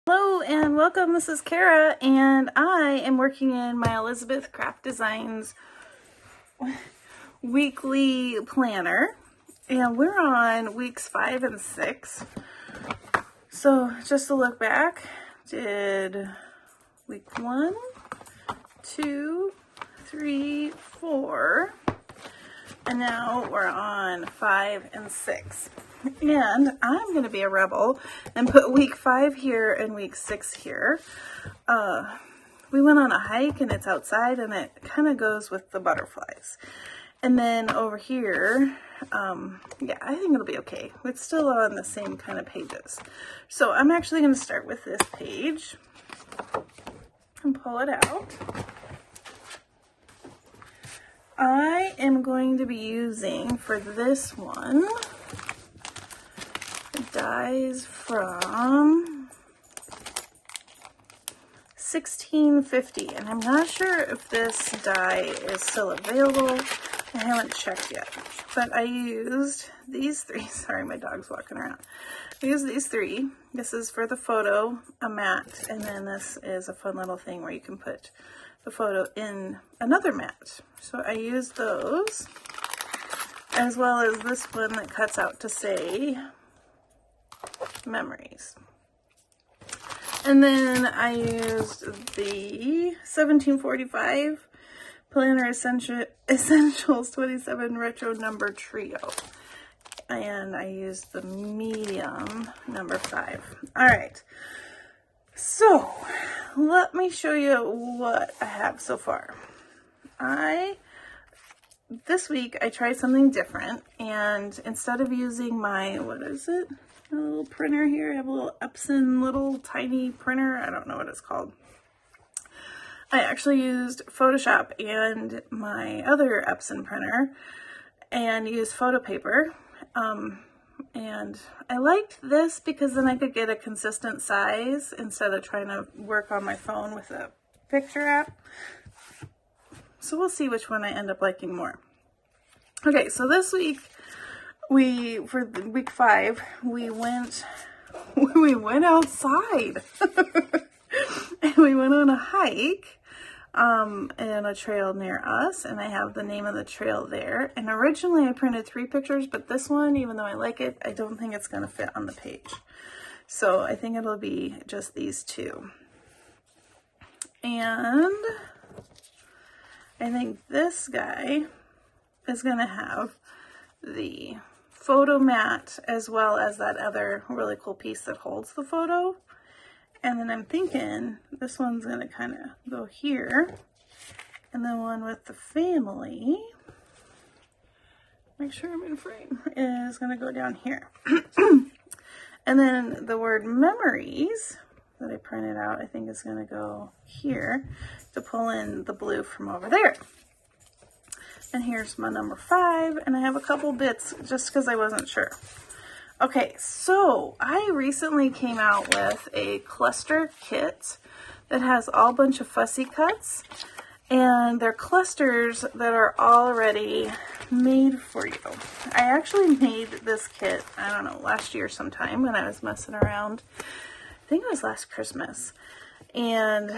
Hello and welcome. This is Kara and I am working in my Elizabeth Craft Designs weekly planner, and we're on weeks 5 and 6. So just to look back, did week 1, 2, 3, 4, and now we're on 5 and 6. And I'm going to be a rebel and put week 5 here and week 6 here. We went on a hike and it's outside and it kind of goes with the butterflies. And then over here, yeah, I think it'll be okay. It's still on the same kind of pages. So I'm actually going to start with this page and pull it out. I am going to be using for this one dies from 1650, and I'm not sure if this die is still available. I haven't checked yet, but I used these 3. Sorry, my dog's walking around. I used these 3. This is for the photo, a mat, and then this is a fun little thing where you can put the photo in another mat. So I used those, as well as this one that cuts out to say memories. And then I used the 1745 Planner Essentials 27 Retro Number Trio. And I used the medium number 5. Alright, so let me show you what I have so far. This week I tried something different, and instead of using my, what is it? A little printer here. I have a little Epson little tiny printer. I don't know what it's called. I actually used Photoshop and my other Epson printer and used photo paper. And I liked this because then I could get a consistent size instead of trying to work on my phone with a picture app. So we'll see which one I end up liking more. Okay, so this week, for week 5, we went outside and we went on a hike in a trail near us, and I have the name of the trail there. And originally I printed 3 pictures, but this one, even though I like it, I don't think it's going to fit on the page. So I think it'll be just these 2. And I think this guy is going to have the photo mat as well as that other really cool piece that holds the photo. And then I'm thinking this one's going to kind of go here, and the one with the family, make sure I'm in frame, is going to go down here. And then the word memories that I printed out, I think is going to go here to pull in the blue from over there. And here's my number 5, and I have a couple bits just because I wasn't sure. Okay, so I recently came out with a cluster kit that has all bunch of fussy cuts, and they're clusters that are already made for you. I actually made this kit, I don't know, last year sometime when I was messing around. I think it was last Christmas. And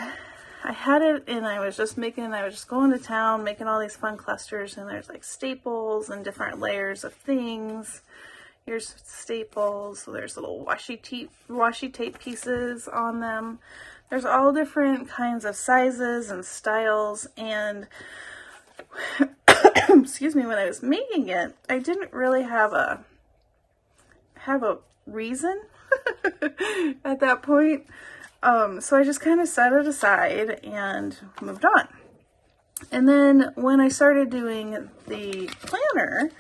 I had it, and I was just going to town making all these fun clusters, and there's like staples and different layers of things. Here's staples, so there's little washi tape pieces on them. There's all different kinds of sizes and styles, and excuse me, when I was making it, I didn't really have a reason at that point. So I just kind of set it aside and moved on. And then when I started doing the planner,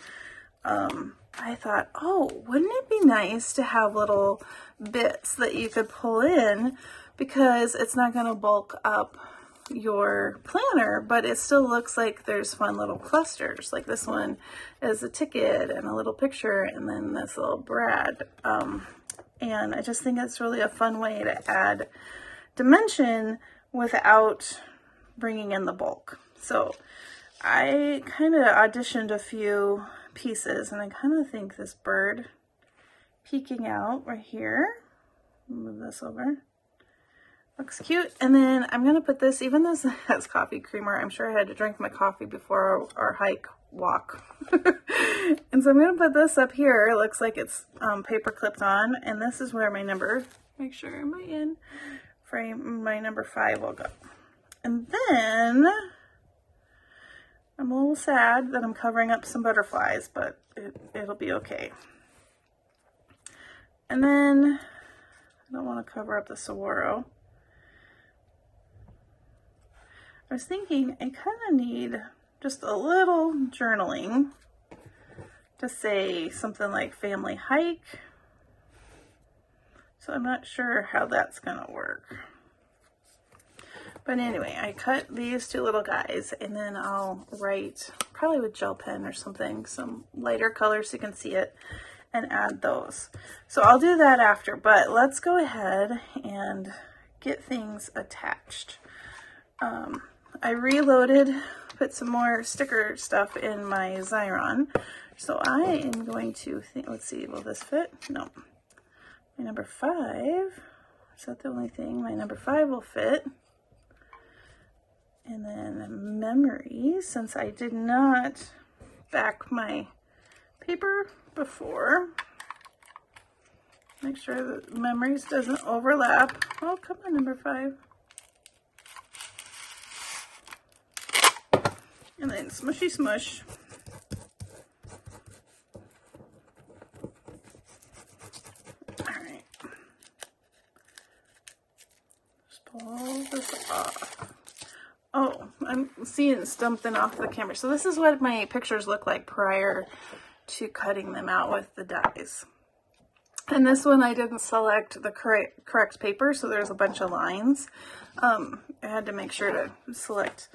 I thought, oh, wouldn't it be nice to have little bits that you could pull in, because it's not going to bulk up your planner, but it still looks like there's fun little clusters. Like this one is a ticket and a little picture, and then this little Brad. And I just think it's really a fun way to add dimension without bringing in the bulk. So I kind of auditioned a few pieces, and I kind of think this bird peeking out right here, move this over, Looks cute. And then I'm going to put this, even though this has coffee creamer, I'm sure I had to drink my coffee before our hike walk. And so I'm going to put this up here. It looks like it's paper clipped on. And this is where my number, make sure my in frame, my number 5 will go. And then I'm a little sad that I'm covering up some butterflies, but it'll be okay. And then I don't want to cover up the saguaro. I was thinking I kind of need just a little journaling to say something like family hike. So I'm not sure how that's going to work. But anyway, I cut these 2 little guys and then I'll write, probably with gel pen or something, some lighter colors so you can see it, and add those. So I'll do that after, but let's go ahead and get things attached. I reloaded, put some more sticker stuff in my Xyron. So I am going to think, let's see, will this fit? No. My number 5, is that the only thing? My number 5 will fit. And then memories, since I did not back my paper before. Make sure that memories doesn't overlap. Oh, come on, number 5. And then smushy smush. All right. Just pull this off. Oh, I'm seeing something off the camera. So this is what my pictures look like prior to cutting them out with the dies. And this one I didn't select the correct paper, so there's a bunch of lines. I had to make sure to select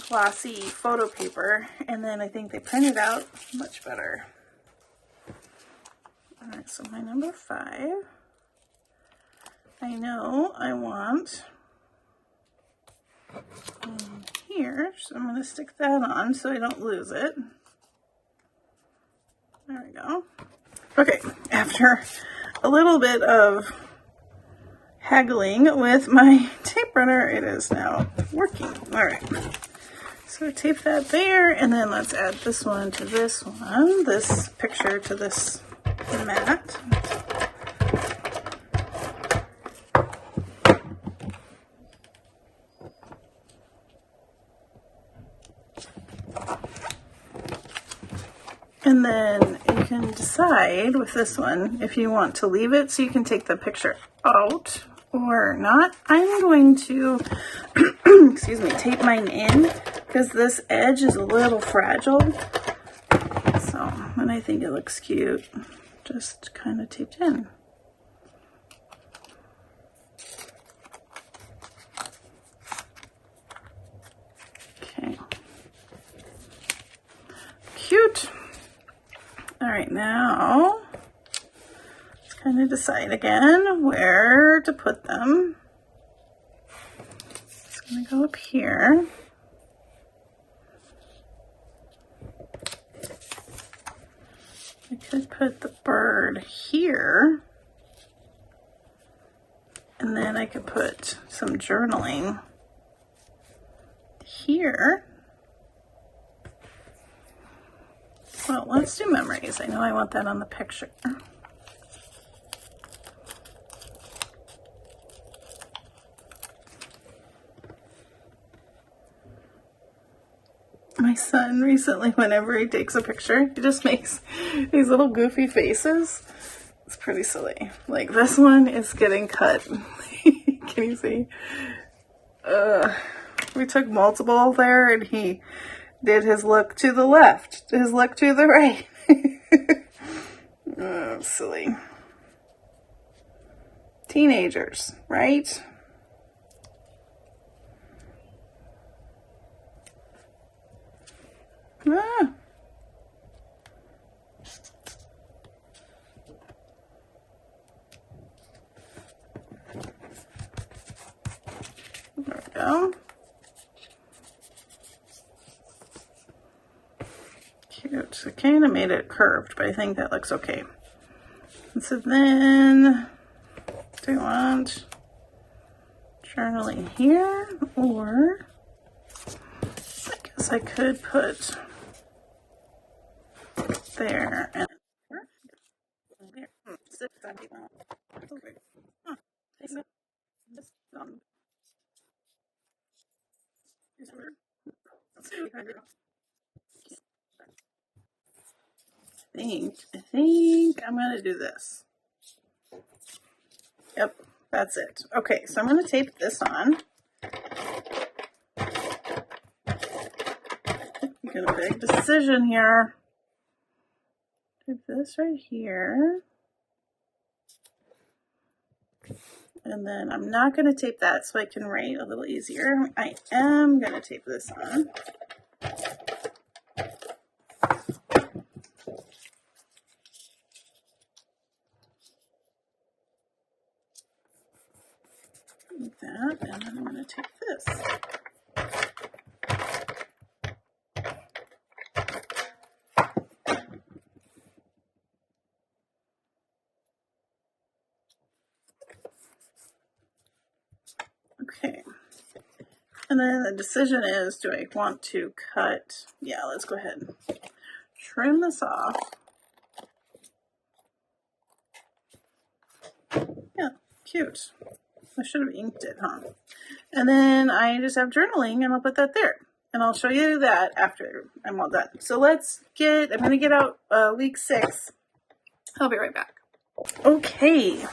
glossy photo paper, and then I think they printed out much better. All right, so my number 5, I know I want here, so I'm going to stick that on so I don't lose it. There we go. Okay, after a little bit of haggling with my tape runner, it is now working. All right, so tape that there, and then let's add this one to this one, this picture to this mat. And then you can decide with this one if you want to leave it so you can take the picture out or not. I'm going to, excuse me, tape mine in because this edge is a little fragile. So, and I think it looks cute, just kind of taped in. Okay. Cute. All right, now let's kind of decide again where to put them. It's going to go up here. I could put the bird here. And then I could put some journaling here. Well, let's do memories. I know I want that on the picture. My son recently, whenever he takes a picture, he just makes these little goofy faces. It's pretty silly. Like this one is getting cut. Can you see? We took multiple there and he did his look to the left, his look to the right. Oh, silly. Teenagers, right? Ah. There we go. Cute. I kind of made it curved, but I think that looks okay. And so then, do I want journaling here, or I guess I could put there and there. I think I'm gonna do this. Yep, that's it. Okay, so I'm gonna tape this on. Making a big decision here. Tape this right here. And then I'm not going to tape that so I can write a little easier. I am going to tape this on. Like that, and then I'm going to tape this. Okay. And then the decision is, do I want to cut? Yeah, let's go ahead and trim this off. Yeah, cute. I should have inked it, huh? And then I just have journaling, and I'll put that there. And I'll show you that after I'm all done. So I'm going to get out week 6. I'll be right back. Okay,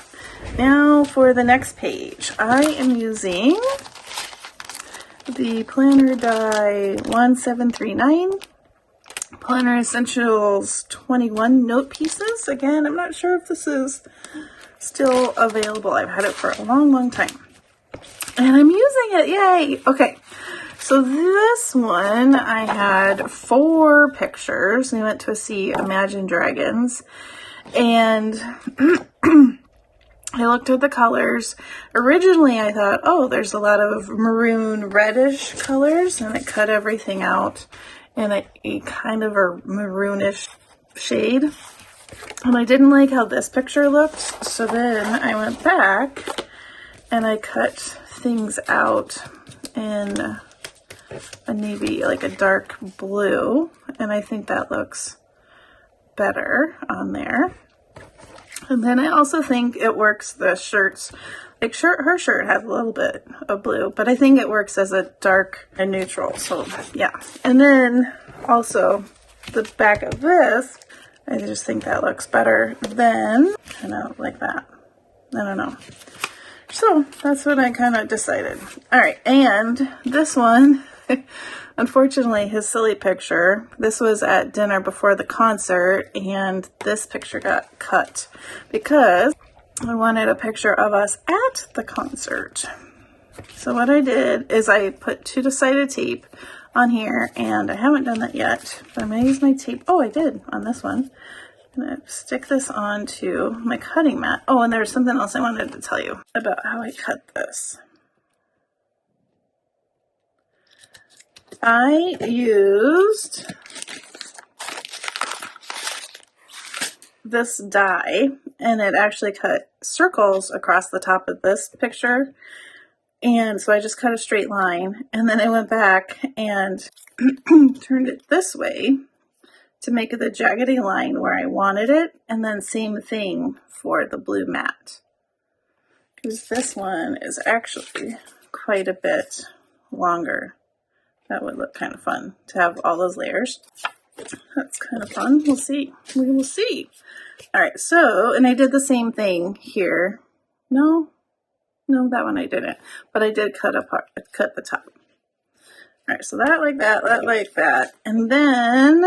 now for the next page. I am using the Planner Die 1739 Planner Essentials 21 note pieces. Again, I'm not sure if this is still available. I've had it for a long time. And I'm using it, yay! Okay, so this one, I had 4 pictures. We went to see Imagine Dragons. And I looked at the colors. Originally, I thought, oh, there's a lot of maroon reddish colors, and it cut everything out in a kind of a maroonish shade. And I didn't like how this picture looked, so then I went back and I cut things out in a navy, like a dark blue, and I think that looks better on there. And then I also think it works, the shirts, like her shirt has a little bit of blue, but I think it works as a dark and neutral, so yeah. And then also the back of this, I just think that looks better than kind of like that. I don't know. So that's what I kind of decided. All right, and this one, unfortunately, his silly picture, this was at dinner before the concert, and this picture got cut because I wanted a picture of us at the concert. So what I did is I put 2-sided tape on here, and I haven't done that yet, but I'm going to use my tape. Oh, I did on this one. I'm going to stick this onto my cutting mat. Oh, and there's something else I wanted to tell you about how I cut this. I used this die, and it actually cut circles across the top of this picture. And so I just cut a straight line, and then I went back and turned it this way to make the jaggedy line where I wanted it, and then same thing for the blue mat. Because this one is actually quite a bit longer. That would look kind of fun to have all those layers. That's kind of fun. We'll see. We will see. All right, so, and I did the same thing here. No, that one I didn't. But I did cut the top. All right, so that like that. And then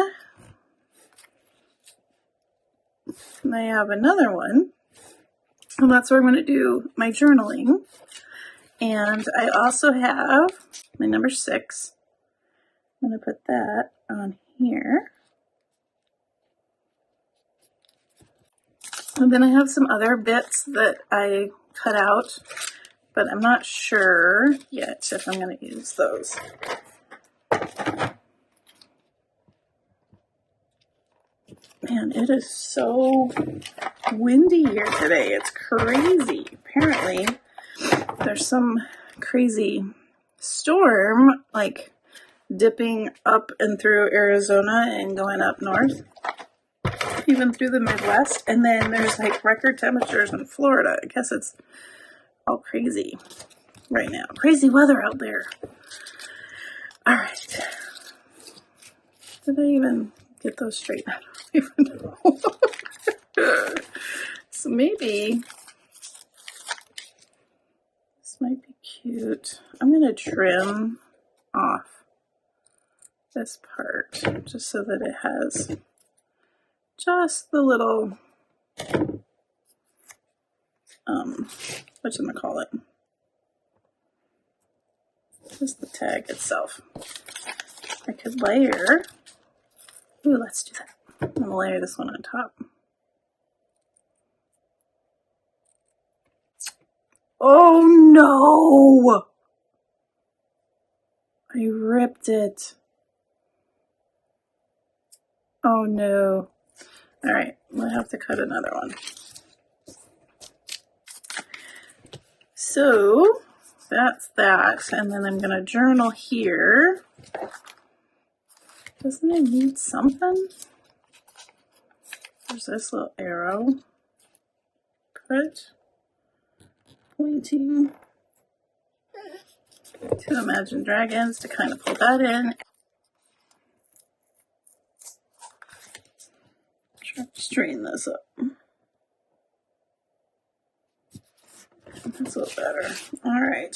I have another one. And that's where I'm going to do my journaling. And I also have my number 6. I'm going to put that on here. And then I have some other bits that I cut out, but I'm not sure yet if I'm going to use those. Man, it is so windy here today. It's crazy. Apparently, there's some crazy storm, like dipping up and through Arizona and going up north, even through the Midwest. And then there's like record temperatures in Florida. I guess it's all crazy right now. Crazy weather out there. All right. Did I even get those straight? I don't even know. So maybe this might be cute. I'm going to trim off this part just so that it has just the little, whatchamacallit, just the tag itself. I could layer, ooh, let's do that. I'm going to layer this one on top. Oh no! I ripped it. Oh no. Alright, we'll have to cut another one. So, that's that. And then I'm going to journal here. Doesn't it need something? There's this little arrow. Put. Pointing. To Imagine Dragons to kind of pull that in. Try to straighten this up. That's a little better. All right.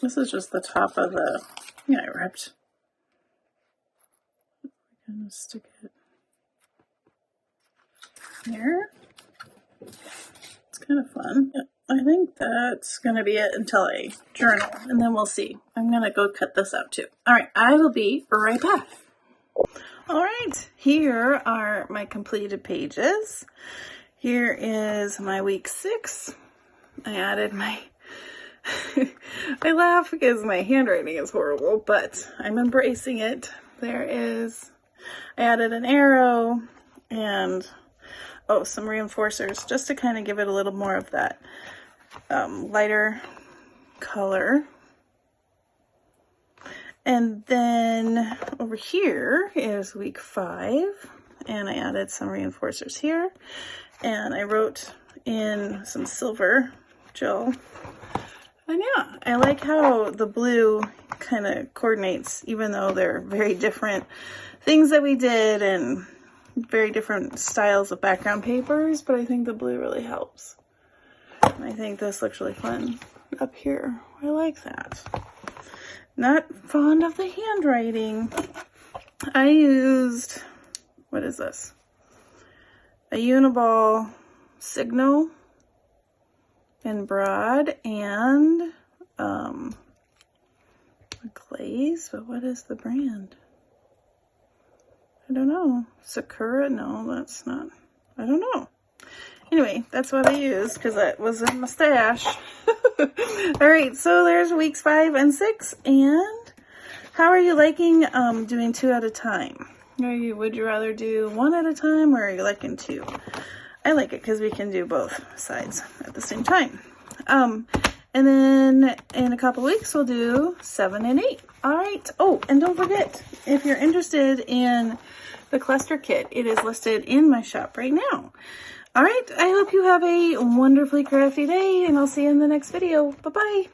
This is just the top of the, yeah, I ripped. I'm gonna stick it here. It's kind of fun. I think that's going to be it until I journal, and then we'll see. I'm going to go cut this out too. All right, I will be right back. All right, here are my completed pages. Here is my week 6. I added my, I laugh because my handwriting is horrible, but I'm embracing it. There is, I added an arrow and, oh, some reinforcers just to kind of give it a little more of that lighter color. And then over here is week 5, and I added some reinforcers here, and I wrote in some silver gel. And yeah, I like how the blue kind of coordinates, even though they're very different things that we did and very different styles of background papers, but I think the blue really helps. And I think this looks really fun up here. I like that. Not fond of the handwriting. I used, what is this? A Uniball Signal in broad and a glaze, but what is the brand? I don't know. Sakura? No, that's not. I don't know. Anyway, that's what I used because that was in my stash. All right, so there's weeks 5 and 6. And how are you liking doing 2 at a time? Would you rather do 1 at a time, or are you liking 2? I like it because we can do both sides at the same time. And then in a couple weeks, we'll do 7 and 8. All right. Oh, and don't forget, if you're interested in the cluster kit, it is listed in my shop right now. All right. I hope you have a wonderfully crafty day, and I'll see you in the next video. Bye-bye.